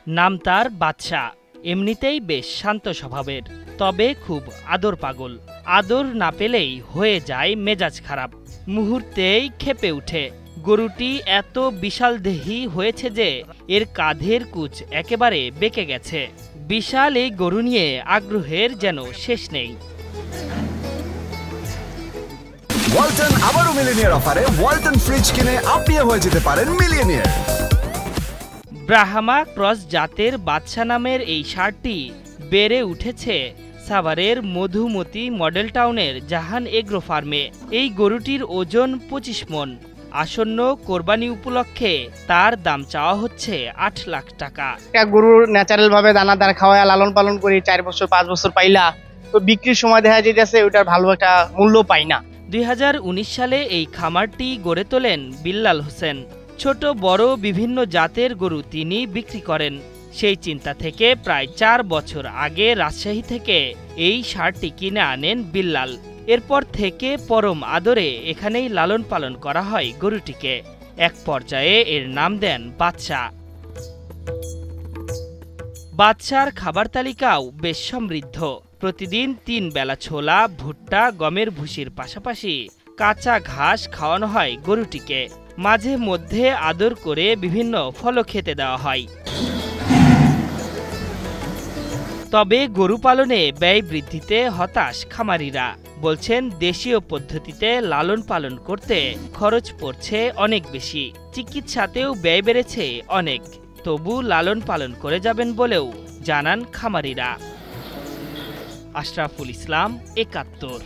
নাম তার বাদশা। এমনিতেই বেশ শান্ত স্বভাবের, তবে খুব আদর পাগল। আদর না পেলেই হয়ে যায় মেজাজ খারাপ, মুহূর্তেই ক্ষেপে উঠে। গরুটি এত বিশাল দেহী হয়েছে যে এর কাঁধের কুচ একেবারে বেঁকে গেছে। বিশাল এই গরু নিয়ে আগ্রহের যেন শেষ নেই। ওয়ালটন আবারও মিলিনিয়ার অফারে ওয়ালটন ফ্রিজ কিনে আপনিও হয়ে যেতে পারেন মিলিয়নিয়ার। ব্রাহ্মা ক্রস জাতের বাদশা নামের এই ষাঁড়টি বেড়ে উঠেছে সাভারের মধুমতি মডেল টাউনের জাহান এগ্রো ফার্মে। এই গরুটির ওজন 25 মণ। আসন্ন কোরবানি উপলক্ষে তার দাম চাওয়া হচ্ছে 8 লাখ টাকা। গরুর ন্যাচারাল ভাবে দানাদার খাওয়া লালন পালন করি 4 বছর 5 বছর পাইলা, তো বিক্রির সময় দেখা যাইতেছে ওটার ভালো একটা মূল্য পাই না। 2019 সালে এই খামারটি গড়ে তোলেন বিল্লাল হোসেন। ছোট বড় বিভিন্ন জাতের গরু তিনি বিক্রি করেন। সেই চিন্তা থেকে প্রায় 4 বছর আগে রাজশাহী থেকে এই ষাঁড়টি কিনে আনেন বিল্লাল। এরপর থেকে পরম আদরে এখানেই লালন পালন করা হয় গরুটিকে। এক পর্যায়ে এর নাম দেন বাদশা। বাদশার খাবার তালিকাও বেশ সমৃদ্ধ। প্রতিদিন 3 বেলা ছোলা, ভুট্টা, গমের ভুসির পাশাপাশি কাঁচা ঘাস খাওয়ানো হয় গরুটিকে। মাঝে মধ্যে আদর করে বিভিন্ন ফলও খেতে দেওয়া হয়। তবে গরু পালনে ব্যয় বৃদ্ধিতে হতাশ খামারিরা। বলছেন দেশীয় পদ্ধতিতে লালন পালন করতে খরচ পড়ছে অনেক বেশি, চিকিৎসাতেও ব্যয় বেড়েছে অনেক। তবু লালন পালন করে যাবেন বলেও জানান খামারিরা। আশরাফুল ইসলাম, ৭১।